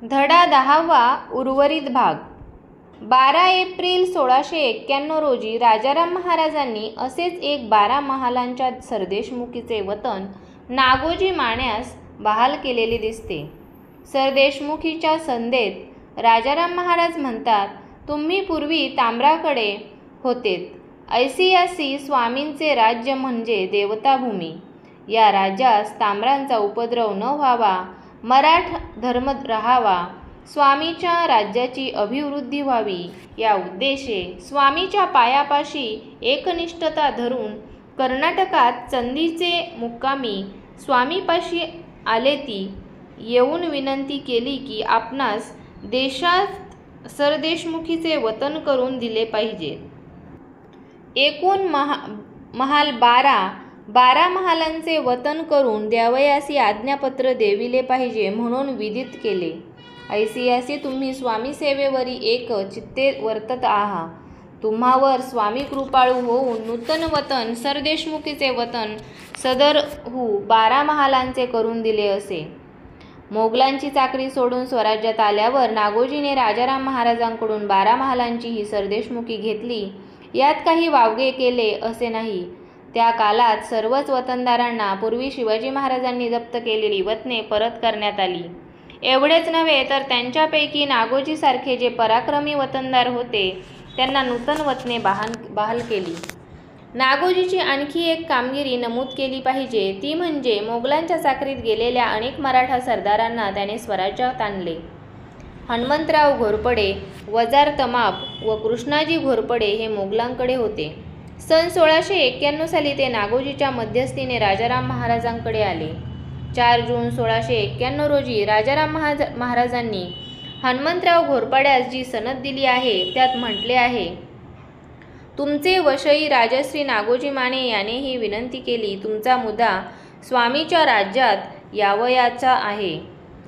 धडा 10वा उर्वरित भाग. 12 एप्रिल 1691 रोजी राजाराम महाराजांनी असेच एक 12 महालांच्या सरदेशमुखीचे वतन नागोजी माण्यास बहाल केलेले दिसते. सरदेशमुखीच्या संदेत राजाराम महाराज म्हणतात, तुम्ही पूर्वी ताम्राकडे होतेत. ऐसियासी स्वामींचे राज्य म्हणजे देवताभूमी. या राज्यास ताम्रांचा उपद्रव न व्हावा, मराठ धर्म राहावा, स्वामीच्या राज्याची अभिवृद्धी व्हावी या उद्देशे स्वामीच्या पायापाशी एकनिष्ठता धरून कर्नाटकात चंदीचे मुक्कामी स्वामीपाशी आले. ती येऊन विनंती केली की आपणास देशात सरदेशमुखीचे वतन करून दिले पाहिजे. एकूण महाल 12 महालांचे वतन करून द्यावयासी आज्ञापत्र देविले पाहिजे म्हणून विदित केले. ऐसियासी तुम्ही स्वामी सेवेवरी एक चित्ते वर्तत आहा. तुम्हावर स्वामी कृपाळू होऊन नूतन वतन सरदेशमुखीचे वतन सदरहू 12 महालांचे करून दिले असे. मोगलांची चाकरी सोडून स्वराज्यात आल्यावर नागोजीने राजाराम महाराजांकडून 12 महालांची ही सरदेशमुखी घेतली. यात काही वावगे केले असे नाही. त्या कालात सर्वच वतनदारांना पूर्वी शिवाजी महाराजांनी जप्त केलेली वतने परत करण्यात आली. एवढेच नव्हे तर त्यांच्यापैकी नागोजीसारखे जे पराक्रमी वतनदार होते त्यांना नूतन वतने बहाल केली. नागोजीची आणखी एक कामगिरी नमूद केली पाहिजे, ती म्हणजे मोगलांच्या चाकरीत गेलेल्या अनेक मराठा सरदारांना त्याने स्वराज्यात आणले. हनुमंतराव घोरपडे, वजार तमाप व कृष्णाजी घोरपडे हे मोगलांकडे होते. सन 1691 साली ते नागोजीच्या मध्यस्थीने राजाराम महाराजांकडे आले. 4 जून 1691 रोजी राजाराम महाराजांनी हनुमंतराव घोरपड्यास जी सनद दिली आहे त्यात म्हटले आहे, तुमचे वशई राजश्री नागोजी माने याने ही विनंती केली, तुमचा मुदा स्वामीच्या राज्यात यावयाचा आहे.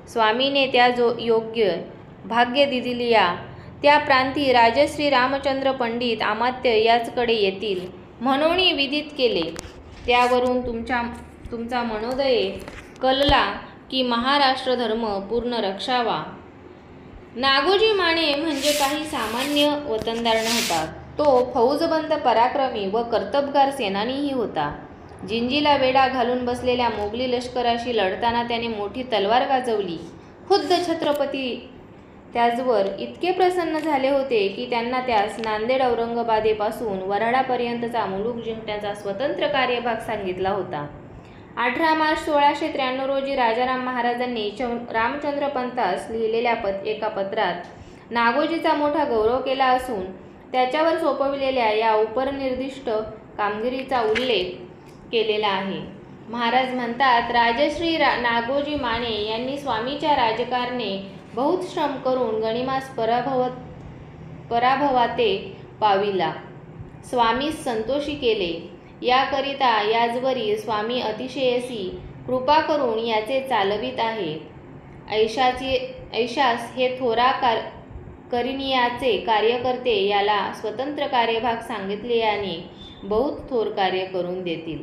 स्वामीने त्या योग्य भाग्य दिदिलिया त्या प्रांती राजश्री रामचंद्र पंडित अमात्य याचकडे येतील म्हणून विदित केले. त्यावरून तुमचा मनोदय कलला की महाराष्ट्र धर्म पूर्ण रक्षावा. नागोजी माने म्हणजे काही सामान्य वतनदार नव्हता. तो फौजबंद पराक्रमी व कर्तबगार सेनानीही होता. जिंजीला वेढा घालून बसलेल्या मोगली लष्कराशी लढताना त्याने मोठी तलवार गाजवली. खुद्द छत्रपती त्याचवर इतके प्रसन्न झाले होते की त्यांना त्यास नांदेड औरंगाबादेपासून वऱ्हाडापर्यंतचा मुलूक जिंकण्याचा स्वतंत्र कार्यभाग सांगितला होता. 18 मार्च 1693 रोजी राजाराम महाराजांनी रामचंद्र पंतास लिहिलेल्या एका पत्रात नागोजीचा मोठा गौरव केला असून त्याच्यावर सोपविलेल्या या उपनिर्दिष्ट कामगिरीचा उल्लेख केलेला आहे. महाराज म्हणतात, राजश्री नागोजी माने यांनी स्वामीच्या राजकारणे बहुत श्रम करून गणिमास पराभवाते पाविला. स्वामीस संतोषी केले. याकरिता याजवरी स्वामी अतिशयसी कृपा करून याचे चालवित आहेत. ऐशास हे थोरा करिनियाचे कार्यकर्ते याला स्वतंत्र कार्यभाग सांगितले याने बहुत थोर कार्य करून देतील.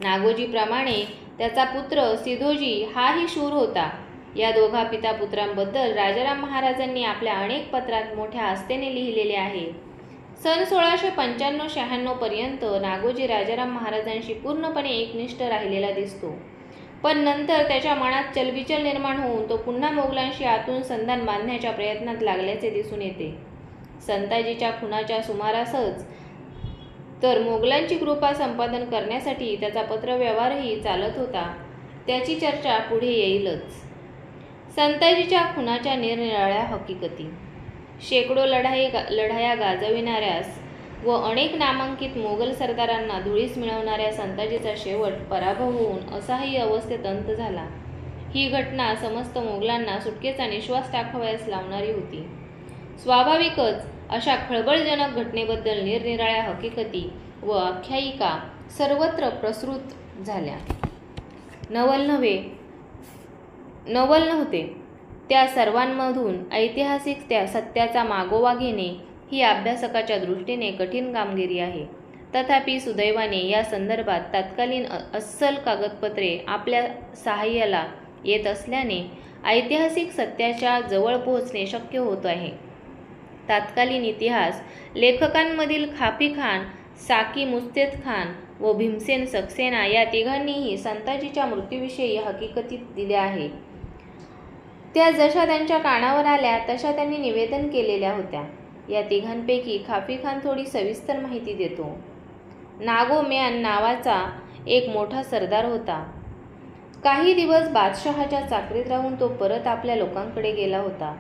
नागोजीप्रमाणे त्याचा पुत्र सिधोजी हाही शूर होता. या दोघा पिता पुत्रांबद्दल राजाराम महाराजांनी आपल्या अनेक पत्रात मोठ्या आस्थेने लिहिलेले आहे. सन 1695-96 पर्यंत नागोजी राजाराम महाराजांशी पूर्णपणे एकनिष्ठ राहिलेला दिसतो. पण नंतर त्याच्या मनात चलबिचल निर्माण होऊन तो पुन्हा मोगलांशी आतून संधान बांधण्याच्या प्रयत्नात लागल्याचे दिसून येते. संताजीच्या खुनाच्या सुमारासच तर मोगलांची कृपा संपादन करण्यासाठी त्याचा पत्रव्यवहारही चालत होता. त्याची चर्चा पुढे येईलच. संताजीच्या खुनाच्या निरनिराळ्या हकीकती. शेकडो लढाया गाजविणाऱ्यास व अनेक नामांकित मोगल सरदारांना धुळीस मिळवणाऱ्या संताजीचा शेवट पराभव होऊन असहाय्य अवस्थेत अंत झाला. ही घटना समस्त मोगलांना सुटकेचा निश्वास टाकावयास लावणारी होती. स्वाभाविकच अशा खळबळजनक घटनेबद्दल निरनिराळ्या हकीकती व आख्यायिका सर्वत्र प्रसृत झाल्या. नवल नव्हते. त्या सर्वांमधून ऐतिहासिक त्या सत्याचा मागोवा घेणे ही अभ्यासकाच्या दृष्टीने कठीण कामगिरी आहे. तथापि सुदैवाने या संदर्भात तत्कालीन अस्सल कागदपत्रे आपल्या सहाय्याला येत असल्याने ऐतिहासिक सत्याच्या जवळ पोहोचणे शक्य होत आहे. तत्कालीन इतिहास लेखकांमधील खाफी खान, साकी मुस्तेद खान व भीमसेन सक्सेना या तिघांनीही संताजीच्या मृत्यूविषयी हकीकती दिल्या आहे. त्या जशा त्यांच्या कानावर आल्या तशा त्यांनी निवेदन केलेल्या होत्या. या तिघांपैकी खाफी खान थोडी सविस्तर माहिती देतो. नागोम्यान नावाचा एक मोठा सरदार होता. काही दिवस बादशहाच्या चाकरीत राहून तो परत आपल्या लोकांकडे गेला होता.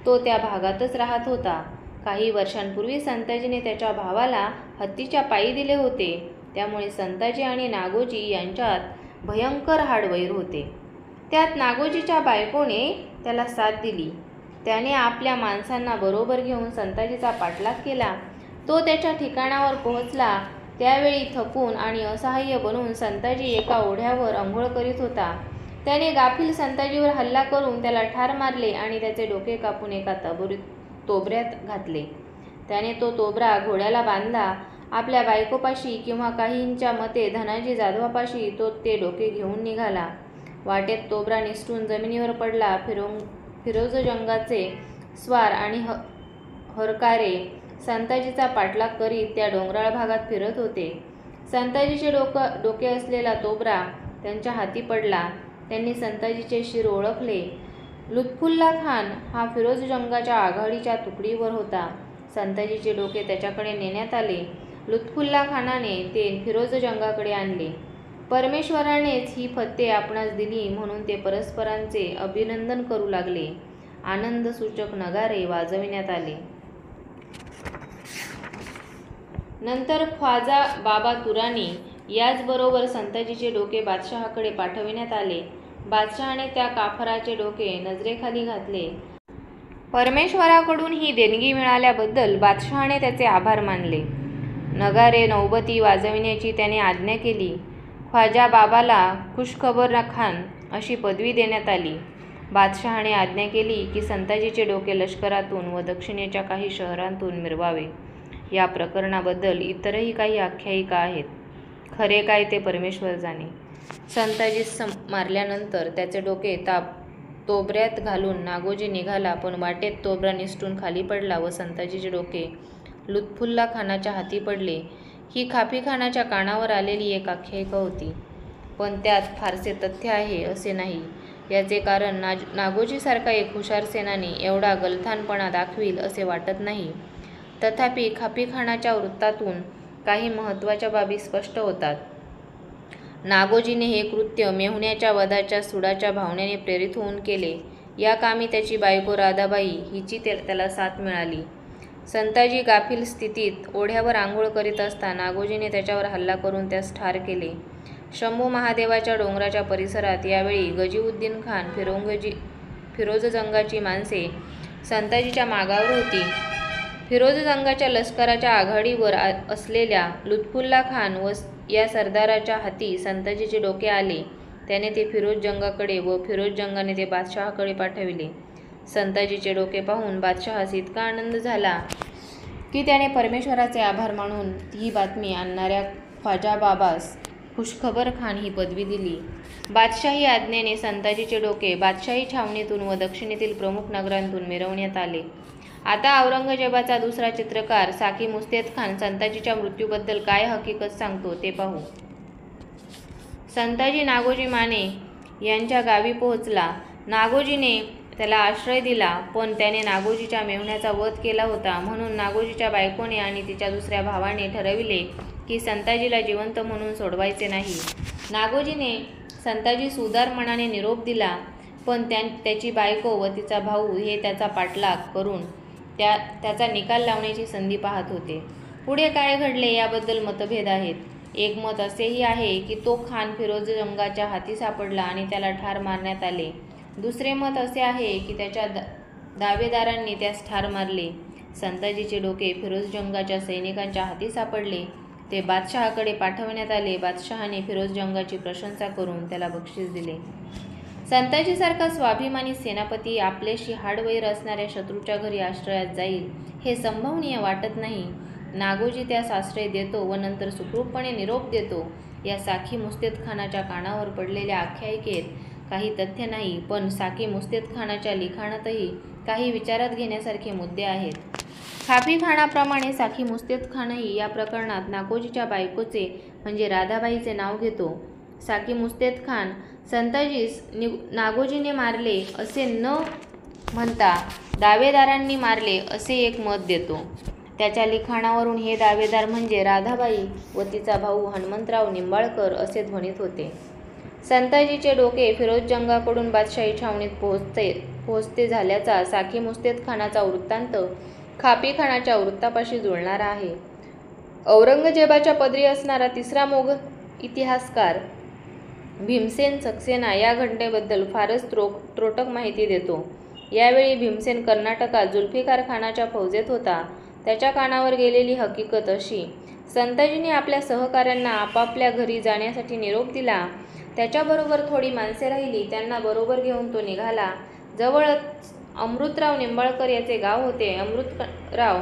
तो त्या भागातच राहत होता. काही वर्षांपूर्वी संताजीने त्याच्या भावाला हत्तीच्या पायी दिले होते. त्यामुळे संताजी आणि नागोजी यांच्यात भयंकर हाडवैर होते. त्यात नागोजीच्या बायकोने त्याला साथ दिली. त्याने आपल्या माणसांना बरोबर घेऊन संताजीचा पाठलाग केला. तो त्याच्या ठिकाणावर पोहोचला. त्यावेळी थकून आणि असहाय्य बनून संताजी एका ओढ्यावर अंघोळ करीत होता. त्याने गाफील संताजीवर हल्ला करून त्याला ठार मारले आणि त्याचे डोके कापून एका तोबऱ्यात घातले. त्याने तो तोबरा घोड्याला बांधला. आपल्या बायकोपाशी किंवा काहींच्या मते धनाजी जाधवापाशी तो ते डोके घेऊन निघाला. वाटेत तोबरा निसटून जमिनीवर पडला. फिरोजजंगाचे स्वार आणि हरकारे संताजीचा पाठलाग करीत त्या डोंगराळ भागात फिरत होते. संताजीचे डोके असलेला तोबरा त्यांच्या हाती पडला. त्यांनी संताजीचे शिर ओळखले. लुत्फुल्ला खान हा फिरोजजंगाच्या आघाडीच्या तुकडीवर होता. संताजीचे डोके त्याच्याकडे नेण्यात आले. लुत्फुल्ला खानाने ते फिरोजजंगाकडे आणले. परमेश्वरानेच ही फत्ते आपणास दिली म्हणून ते परस्परांचे अभिनंदन करू लागले. आनंदसूचक नगारे वाजविण्यात आले. नंतर ख्वाजा बाबा तुरानी याचबरोबर संताजीचे डोके बादशहाकडे पाठविण्यात आले. बादशहाने त्या काफराचे डोके नजरेखाली घातले. परमेश्वराकडून ही देणगी मिळाल्याबद्दल बादशहाने त्याचे आभार मानले. नगारे नौबती वाजविण्याची त्याने आज्ञा केली. ख्वाजा बाबाला खुशखबर खान अशी पदवी देण्यात आली. बादशहाने आज्ञा केली की संताजीचे डोके लष्करातून व दक्षिणेच्या काही शहरांतून मिरवावे. या प्रकरणाबद्दल इतरही काही आख्यायिका आहेत. खरे काय ते परमेश्वर जाणे. संताजीस मारल्यानंतर त्याचे डोके तोबऱ्यात घालून नागोजी निघाला, पण वाटेत तोबरा निसटून खाली पडला व संताजीचे डोके लुत्फुल्ला खानाच्या हाती पडले. ही खाफी खानाच्या कानावर आलेली एक आख्यायिका होती, पण त्यात फारसे तथ्य आहे असे नाही. याचे कारण नागोजीसारखा एक हुशार सेनानी एवढा गलथानपणा दाखवील असे वाटत नाही. तथापि खाफी खानाच्या वृत्तातून काही महत्त्वाच्या बाबी स्पष्ट होतात. नागोजीने हे कृत्य मेहुण्याच्या वधाच्या सुडाच्या भावनेने प्रेरित होऊन केले. या कामी त्याची बायको राधाबाई हिची त्याला साथ मिळाली. संताजी गाफील स्थितीत ओढ्यावर आंघोळ करीत असता नागोजीने त्याच्यावर हल्ला करून त्यास ठार केले. शंभू महादेवाच्या डोंगराच्या परिसरात यावेळी गजीउद्दीन खान फिरोजजंगाची माणसे संताजीच्या मागावर होती. फिरोजजंगाच्या लष्कराच्या आघाडीवर असलेल्या लुत्फुल्ला खान व या सरदाराच्या हाती संताजीचे डोके आले. त्याने ते फिरोजजंगाकडे व फिरोजजंगाने ते बादशहाकडे पाठविले. संताजीचे डोके पाहून बादशहास इतका आनंद झाला की त्याने परमेश्वराचे आभार मानून ही बातमी आणणाऱ्या ख्वाजा बाबास खुशखबर खान ही पदवी दिली. बादशाही आज्ञेने संताजीचे डोके बादशाही छावणीतून व दक्षिणेतील प्रमुख नगरांतून मिरवण्यात आले. आता औरंगजेबाचा दुसरा चित्रकार साकी मुस्तेद खान संताजीच्या मृत्यूबद्दल काय हकीकत सांगतो ते पाहू. संताजी नागोजी माने यांच्या गावी पोहोचला. नागोजीने त्याला आश्रय दिला, पण त्याने नागोजीच्या मेहुण्याचा वध केला होता. म्हणून नागोजीच्या बायकोने आणि तिच्या दुसऱ्या भावाने ठरविले की संताजीला जिवंत म्हणून सोडवायचे नाही. नागोजीने संताजीस उदार मनाने निरोप दिला, पण त्याची बायको व तिचा भाऊ हे त्याचा पाठलाग करून त्याचा निकाल लावण्याची संधी पाहत होते. पुढे काय घडले याबद्दल मतभेद आहेत. एक मत असेही आहे की तो खान फिरोजजंगाच्या हाती सापडला आणि त्याला ठार मारण्यात आले. दुसरे मत असे आहे की त्याच्या दावेदारांनी त्यास ठार मारले. संताजीचे डोके फिरोजजंगाच्या सैनिकांच्या हाती सापडले. ते बादशहाकडे पाठवण्यात आले. बादशहाने फिरोजजंगाची प्रशंसा करून त्याला बक्षीस दिले. संताजीसारखा स्वाभिमानी सेनापती आपल्याशी हाडवैर असणाऱ्या शत्रूच्या घरी आश्रयात जाईल हे संभवनीय वाटत नाही. नागोजी त्यास आश्रय देतो व नंतर सुखरूपपणे निरोप देतो. या साकी मुस्तेद खानाच्या कानावर पडलेल्या आख्यायिकेत काही तथ्य नाही, पण साकी मुस्तेदखानाच्या लिखाणातही काही विचारात घेण्यासारखे मुद्दे आहेत. खाफीखानाप्रमाणे साकी मुस्तेदखानही या प्रकरणात नागोजीच्या बायकोचे म्हणजे राधाबाईचे नाव घेतो. साकी मुस्तेदखान संताजीस नागोजीने मारले असे न म्हणता दावेदारांनी मारले असे एक मत देतो. त्याच्या लिखाणावरून हे दावेदार म्हणजे राधाबाई व तिचा भाऊ हनुमंतराव निंबाळकर असे ध्वनित होते. संताजीचे डोके फिरोजजंगाकडून बादशाही छावणीत पोहोचते झाल्याचा साकी मुस्तेदखानाचा वृत्तांत खाफीखानाच्या वृत्तापाशी जुळणारा आहे. औरंगजेबाच्या पदरी असणारा तिसरा मोगल इतिहासकार भीमसेन सक्सेना या घटनेबद्दल फारच त्रोटक माहिती देतो. यावेळी भीमसेन कर्नाटकात जुल्फिकार खानाच्या फौजेत होता. त्याच्या कानावर गेलेली हकीकत अशी: संताजीने आपल्या सहकाऱ्यांना आपापल्या घरी जाण्यासाठी निरोप दिला. त्याच्याबरोबर थोडी माणसे राहिली. त्यांना बरोबर घेऊन तो निघाला. जवळच अमृतराव निंबाळकर याचे गाव होते. अमृतराव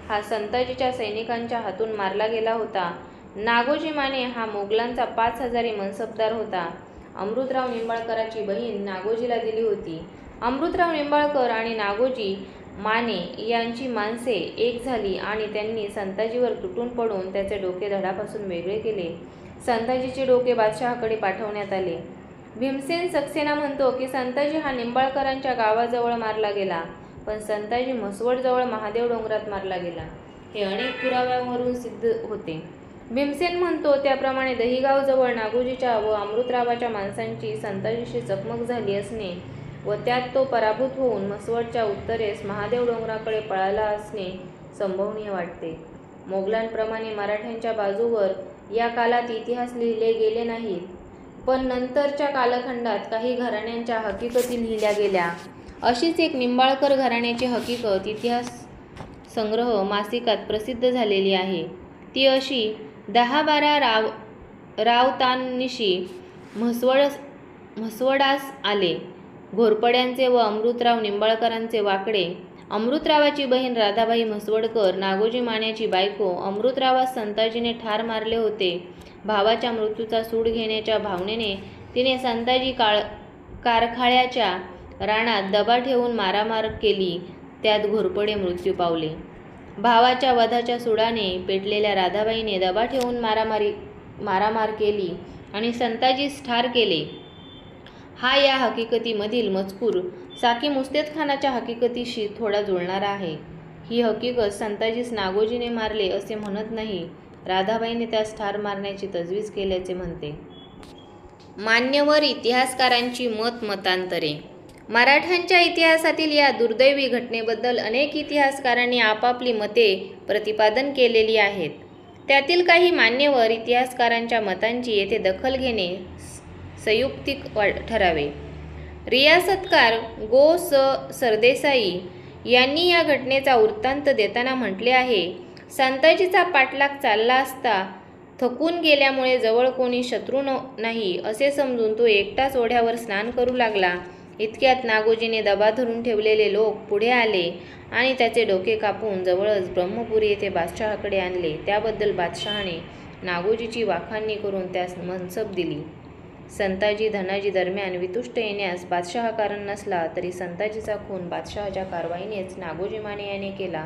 हा संताजीच्या सैनिकांच्या हातून मारला गेला होता. नागोजी माने हा मोगलांचा 5,000 मनसबदार होता. अमृतराव निंबाळकराची बहीण नागोजीला दिली होती. अमृतराव निंबाळकर आणि नागोजी माने यांची माणसे एक झाली आणि त्यांनी संताजीवर तुटून पडून त्याचे डोके धडापासून वेगळे केले. संताजीचे डोके बादशहाकडे पाठवण्यात आले. भीमसेन सक्सेना म्हणतो की संताजी हा निंबाळकरांच्या गावाजवळ मारला गेला, पण संताजी म्हसवडजवळ महादेव डोंगरात मारला गेला. हे अनेक पुराव्यांवरून सिद्ध होते. भीमसेन म्हणतो त्याप्रमाणे दहिगावजवळ नागोजीच्या व अमृतरावाच्या माणसांची संताजीशी चकमक झाली असणे व त्यात तो पराभूत होऊन म्हसवडच्या उत्तरेस महादेव डोंगराकडे पळाला असणे संभवनीय वाटते. मोगलांप्रमाणे मराठ्यांच्या बाजूवर या कालात इतिहास लिहिले गेले नाहीत, पण नंतरच्या कालखंडात काही घराण्यांच्या हकीकती लिहिल्या गेल्या. अशीच एक निंबाळकर घराण्याची हकीकत इतिहास संग्रह मासिकात प्रसिद्ध झालेली आहे. ती अशी: 10-12 रावतांनिशी म्हसवडास आले. घोरपड्यांचे व अमृतराव निंबाळकरांचे वाकडे. अमृतरावाची बहीण राधाबाई म्हसवडकर, नागोजी मान्याची बायको. अमृतरावास संताजीने ठार मारले होते. भावाच्या मृत्यूचा सूड घेण्याच्या भावनेने तिने संताजी कारखाळ्याच्या रानात दबा ठेवून मारामार केली. त्यात घोरपडे मृत्यू पावले. भावाच्या वधाच्या सुडाने पेटलेल्या राधाबाईने दबा ठेवून मारामार केली आणि संताजीस ठार केले. हा या हकीकतीमधील मजकूर साकी मुस्तेदखानाच्या हकीकतीशी थोडा जुळणारा आहे. ही हकीकत संताजीस नागोजीने मारले असे म्हणत नाही, राधाबाईने त्यास ठार मारण्याची तजवीज केल्याचे म्हणते. मान्यवर इतिहासकारांची मतांतरे. मराठ्यांच्या इतिहासातील या दुर्दैवी घटनेबद्दल अनेक इतिहासकारांनी आपापली मते प्रतिपादन केलेली आहेत. त्यातील काही मान्यवर इतिहासकारांच्या मतांची येथे दखल घेणे संयुक्तिक ठरावे. रियासतकार गो. स. सरदेसाई यांनी या घटनेचा वृत्तांत देताना म्हटले आहे: संताजीचा पाठलाग चालला असता थकून गेल्यामुळे जवळ कोणी शत्रू नाही असे समजून तो एकटाच ओढ्यावर स्नान करू लागला. इतक्यात नागोजीने दबा धरून ठेवलेले लोक पुढे आले आणि त्याचे डोके कापून जवळच ब्रह्मपुरी येथे बादशहाकडे आणले. त्याबद्दल बादशहाने नागोजीची वाखाणणी करून त्यास मनसब दिली. संताजी धनाजी दरम्यान वितुष्ट येण्यास बादशहा कारण नसला तरी संताजीचा खून बादशहाच्या कारवाईनेच नागोजी माने याने केला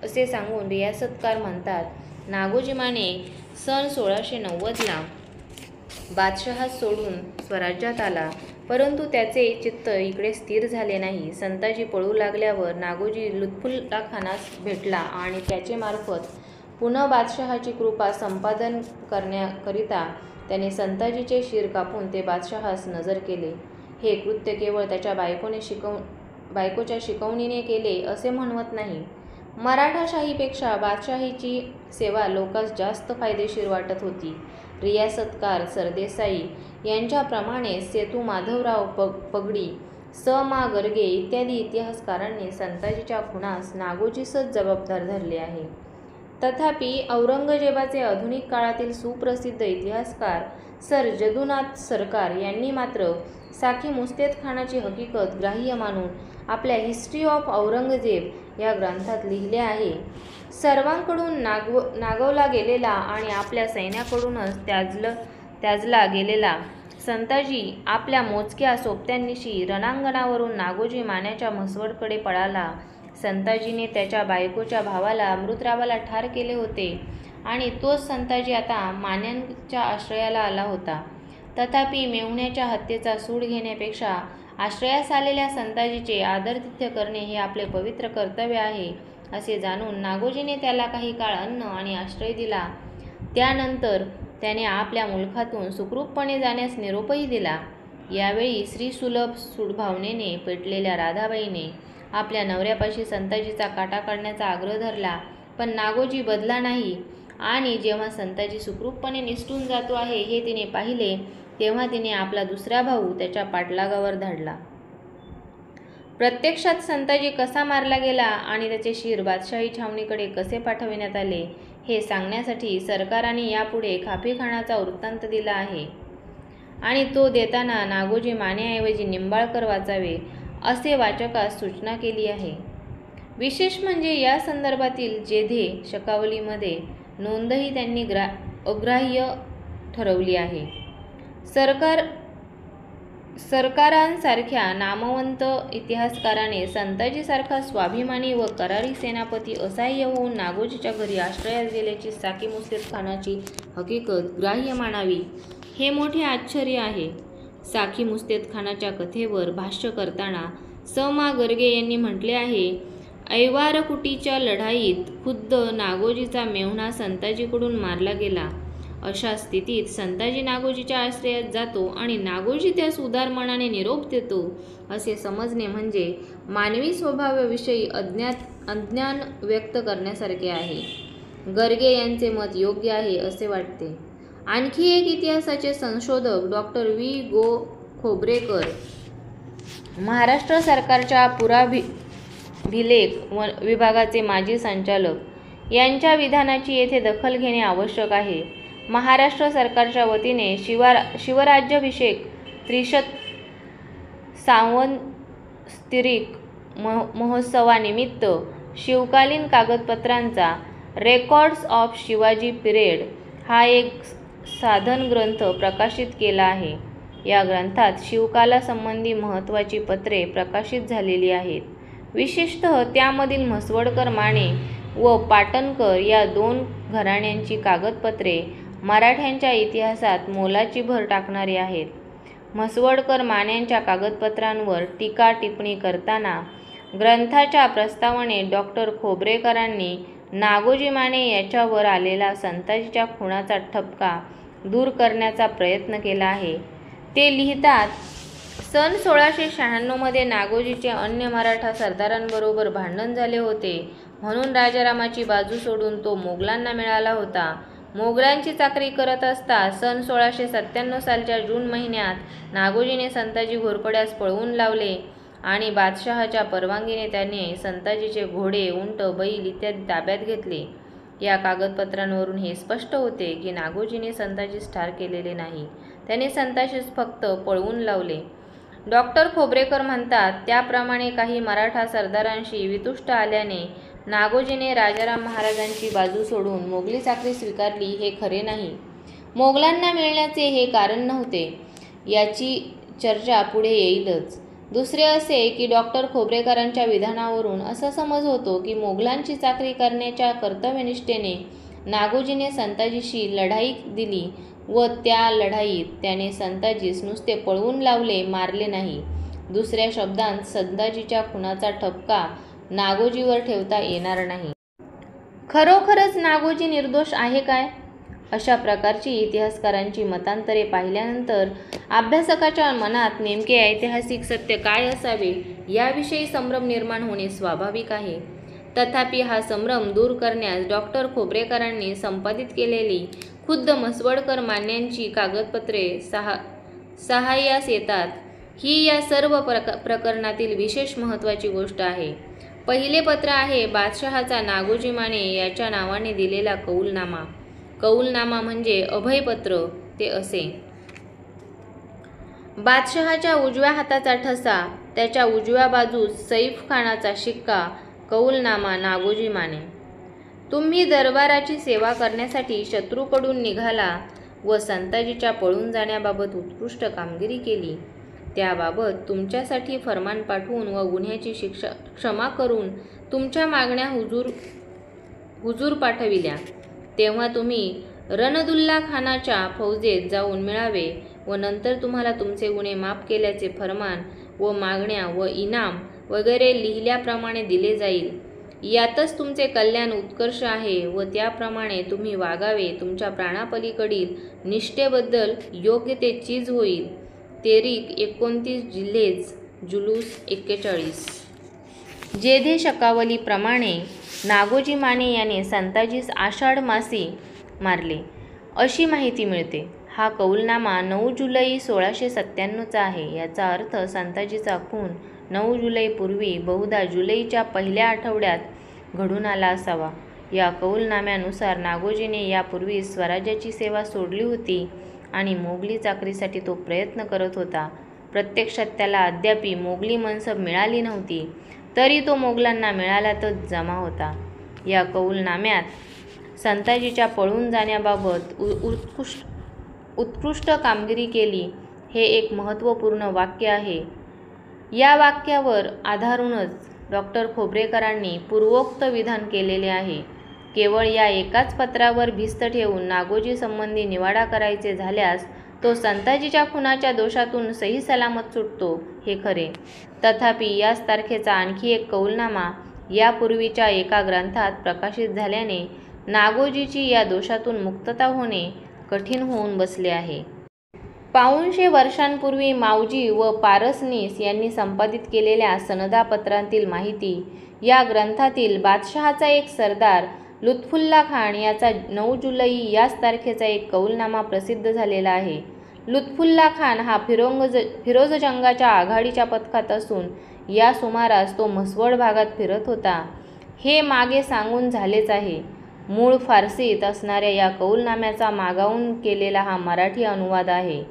असे सांगून रियासतकार म्हणतात: नागोजी माने सन 1690ला बादशहास सोडून स्वराज्यात आला, परंतु त्याचे चित्त इकडे स्थिर झाले नाही. संताजी पळू लागल्यावर नागोजी लुत्फुल्ला खानास भेटला आणि त्याचे मार्फत पुन्हा बादशहाची कृपा संपादन करण्याकरिता त्याने संताजीचे शिर कापून ते बादशहास नजर केले. हे कृत्य केवळ त्याच्या बायकोच्या शिकवणीने केले असे म्हणवत नाही. मराठाशाहीपेक्षा बादशाहीची सेवा लोकांस जास्त फायदेशीर वाटत होती. रियासतकार सरदेसाई यांच्याप्रमाणे सेतू माधवराव पगडी, स. मा. गर्गे इत्यादी इतिहासकारांनी संताजीच्या खुनास नागोजीसच जबाबदार धरले आहे. तथापि औरंगजेबाचे आधुनिक काळातील सुप्रसिद्ध इतिहासकार सर जदुनाथ सरकार यांनी मात्र साकी मुस्तेदखानाची हकीकत ग्राह्य मानून आपल्या हिस्ट्री ऑफ औरंगजेब या ग्रंथात लिहिले आहे: सर्वांकडून नागवला गेलेला आणि आपल्या सैन्याकडूनच त्याजला गेलेला संताजी आपल्या मोजक्या सोबत्यांनिशी रणांगणावरून नागोजी मान्याच्या म्हसवडकडे पळाला. संताजीने त्याच्या बायकोच्या भावाला अमृतरावाला ठार केले होते आणि तोच संताजी आता मान्यांच्या आश्रयाला आला होता. तथापि मेहुण्याच्या हत्येचा सूड घेण्यापेक्षा आश्रयास आलेल्या संताजीचे आदरातिथ्य करणे हे आपले पवित्र कर्तव्य आहे असे जाणून नागोजीने त्याला काही काळ अन्न आणि आश्रय दिला. त्यानंतर त्याने आपल्या मुलखातून सुखरूपपणे जाण्यास निरोपही दिला. यावेळी स्त्रीसुलभ सूडभावनेने पेटलेल्या राधाबाईने आपल्या नवऱ्यापाशी संताजीचा काटा काढण्याचा आग्रह धरला, पण नागोजी बदला नाही आणि जेव्हा संताजी सुखरूपपणे निसटून जातो आहे हे तिने पाहिले, तेव्हा तिने आपला दुसरा भाऊ त्याच्या पाठलागावर धाडला. प्रत्यक्षात संताजी कसा मारला गेला आणि त्याचे शीर बादशाही छावणीकडे कसे पाठविण्यात आले हे सांगण्यासाठी सरकाराने यापुढे खाफीखानाचा वृत्तांत दिला आहे आणि तो देताना नागोजी मानेऐवजी निंबाळकर वाचावे असे वाचकास सूचना केली आहे. विशेष म्हणजे या संदर्भातील जेधे शकावलीमध्ये नोंदही त्यांनी अग्राह्य ठरवली आहे. सरकारांसारख्या नामवंत इतिहासकाराने संताजीसारखा स्वाभिमानी व करारी सेनापती असहाय्य होऊन नागोजीच्या घरी आश्रयास गेल्याची साकी मुस्लिम खानाची हकीकत ग्राह्य मानावी हे मोठे आश्चर्य आहे. साकी मुस्तेद खानाच्या कथेवर भाष्य करताना स.मा. गर्गे यांनी म्हटले आहे, ऐवारकुटीच्या लढाईत खुद्द नागोजीचा मेहुणा संताजीकडून मारला गेला. अशा स्थितीत संताजी नागोजीच्या आश्रयात जातो आणि नागोजी त्यास उदार मनाने निरोप देतो असे समजणे म्हणजे मानवी स्वभावाविषयी अज्ञान व्यक्त करण्यासारखे आहे. गर्गे यांचे मत योग्य आहे असे वाटते. आणखी एक इतिहासाचे संशोधक डॉक्टर वी. गो. खोब्रेकर, महाराष्ट्र सरकारच्या पुराभिलेख विभागाचे माजी संचालक यांच्या विधानाची येथे दखल घेणे आवश्यक आहे. महाराष्ट्र सरकारच्या वतीने शिवराज्याभिषेक त्रिशत सांवत्सरिक महोत्सवानिमित्त शिवकालीन कागदपत्रांचा रेकॉर्ड्स ऑफ शिवाजी पिरियड हा एक साधन ग्रंथ प्रकाशित केला आहे. या ग्रंथात शिवकालासंबंधी महत्त्वाची पत्रे प्रकाशित झालेली आहेत. विशेषतः त्यामधील म्हसवडकर माने व पाटणकर या दोन घराण्यांची कागदपत्रे मराठ्यांच्या इतिहासात मोलाची भर टाकणारी आहेत. म्हसवडकर मान्यांच्या कागदपत्रांवर टीका टिप्पणी करताना ग्रंथाच्या प्रस्तावनेत डॉक्टर खोब्रेकरांनी नागोजी माने याच्यावर आलेला संताजीच्या खुनाचा ठपका दूर करण्याचा प्रयत्न केला आहे. ते लिहितात, सन 1696 मध्ये नागोजीचे अन्य मराठा सरदारांबरोबर भांडण झाले होते म्हणून राजारामाची बाजू सोडून तो मोगलांना मिळाला होता. मोगलांची चाकरी करत असता सन 1697 सालच्या जून महिन्यात नागोजीने संताजी घोरपड्यास पळवून लावले आणि बादशहाच्या परवानगीने त्याने संताजीचे घोडे, उंट, बैल इत्यादी ताब्यात घेतले. या कागदपत्रांवरून हे स्पष्ट होते की नागोजीने संताजीस ठार केलेले नाही, त्याने संताजीस फक्त पळवून लावले. डॉक्टर खोब्रेकर म्हणतात, त्याप्रमाणे काही मराठा सरदारांशी वितुष्ट आल्याने नागोजीने राजाराम महाराजांची बाजू सोडून मोगली चाकरी स्वीकारली हे खरे नाही. मोगलांना मिळण्याचे हे कारण नव्हते याची चर्चा पुढे येईलच. दुसरे असे की डॉक्टर खोब्रेकरांच्या विधानावरून असा समज होतो की मोगलांची चाकरी करण्याच्या कर्तव्यनिष्ठेने नागोजीने संताजीशी लढाई दिली व त्या लढाईत त्याने संताजीस नुसते पळवून लावले, मारले नाही. दुसऱ्या शब्दांत संताजीच्या खुनाचा ठपका नागोजीवर ठेवता येणार नाही. खरोखरच नागोजी निर्दोष आहे काय? अशा प्रकारची इतिहासकारांची मतांतरे पाहिल्यानंतर अभ्यासकाच्या मनात नेमके ऐतिहासिक सत्य काय असावे याविषयी संभ्रम निर्माण होणे स्वाभाविक आहे. तथापि हा संभ्रम दूर करण्यास डॉक्टर खोब्रेकरांनी संपादित केलेली खुद्द म्हसवडकर मान्यांची कागदपत्रे सहाय्यास येतात. ही या सर्व प्रकरणातील विशेष महत्त्वाची गोष्ट आहे. पहिले पत्र आहे बादशहाचा नागोजी माने याच्या नावाने दिलेला कौलनामा. कौलनामा म्हणजे अभयपत्र. ते असे, बादशहाच्या उजव्या हाताचा ठसा, त्याच्या उजव्या बाजूस सैफ खानाचा शिक्का. कौलनामा नागोजी माने. तुम्ही दरबाराची सेवा करण्यासाठी शत्रूकडून निघाला व संताजीच्या पळून जाण्याबाबत उत्कृष्ट कामगिरी केली. त्याबाबत तुमच्यासाठी फर्मान पाठवून व गुन्ह्याची शिक्षा क्षमा करून तुमच्या मागण्या हुजूर पाठविल्या. तेव्हा तुम्ही रणदुल्ला खानाच्या फौजेत जाऊन मिळावे व नंतर तुम्हाला तुमचे गुन्हे माफ केल्याचे फर्मान व मागण्या व इनाम वगैरे लिहिल्याप्रमाणे दिले जाईल. यातच तुमचे कल्याण उत्कर्ष आहे व त्याप्रमाणे तुम्ही वागावे. तुमच्या प्राणापलीकडील निष्ठेबद्दल योग्य ते चीज होईल. तारीख 29 जिल्हेज जुलूस 41. जेधे शकावलीप्रमाणे नागोजी माने याने संताजीस आषाढ मासी मारले अशी माहिती मिळते. हा कौलनामा 9 जुलै 1697चा आहे. याचा अर्थ संताजीचा खून 9 जुलैपूर्वी बहुधा जुलैच्या पहिल्या आठवड्यात घडून आला असावा. या कौलनाम्यानुसार नागोजीने यापूर्वी स्वराज्याची सेवा सोडली होती आणि मोगली चाकरीसाठी तो प्रयत्न करत होता. प्रत्यक्षात त्याला अद्यापी मोगली मनसब मिळाली नव्हती, तरी तो मोगलांना मिळाल्यातच जमा होता. या कौलनाम्यात संताजीच्या पळून जाण्याबाबत उत्कृष्ट कामगिरी केली हे एक महत्त्वपूर्ण वाक्य आहे. या वाक्यावर आधारूनच डॉ. खोब्रेकरांनी पूर्वोक्त विधान केलेले आहे. केवळ या एकाच पत्रावर भिस्त ठेवून नागोजी संबंधी निवाडा करायचे झाल्यास तो संताजीच्या खुनाच्या दोषातून सही सलामत सुटतो हे खरे. तथापि याच तारखेचा आणखी एक कौलनामा यापूर्वीच्या एका ग्रंथात प्रकाशित झाल्याने नागोजीची या दोषातून मुक्तता होणे कठीण होऊन बसले आहे. पाऊणशे वर्षांपूर्वी मावजी व पारसनीस यांनी संपादित केलेल्या सनदापत्रांतील माहिती या ग्रंथातील बादशहाचा एक सरदार लुत्फुल्ला खान याचा 9 जुलै याच तारखेचा एक कौलनामा प्रसिद्ध झालेला आहे. लुत्फुल्ला खान हा फिरोजजंगाच्या आघाडीच्या पथकात असून या सुमारास तो म्हसवड भागात फिरत होता हे मागे सांगून झालेच आहे. मूळ फारसीत असणाऱ्या या कौलनाम्याचा मागाहून केलेला हा मराठी अनुवाद आहे.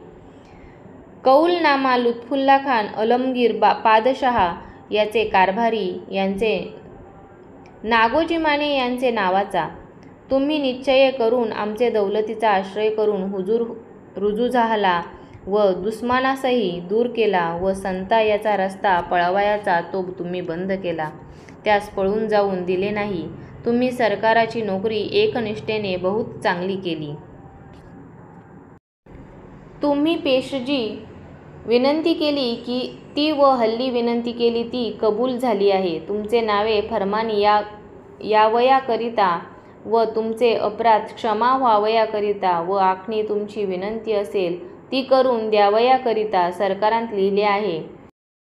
कौलनामा लुत्फुल्ला खान अलमगीर पादशहा याचे कारभारी यांचे नागोजी माने यांचे नावाचा. तुम्ही निश्चय करून आमचे दौलतीचा आश्रय करून हुजूर रुजू झाला व दुस्मानासही दूर केला व संता याचा रस्ता पळवायाचा तो तुम्ही बंद केला. त्यास पळून जाऊन दिले नाही. तुम्ही सरकाराची नोकरी एकनिष्ठेने बहुत चांगली केली. तुम्ही पेशजी विनंती केली की ती व हल्ली विनंती केली ती कबूल झाली आहे. तुमचे नावे फर्मान यावयाकरिता व तुमचे अपराध क्षमा व्हावयाकरिता व आखणी तुमची विनंती असेल ती करून द्यावयाकरिता सरकारांत लिहिले आहे.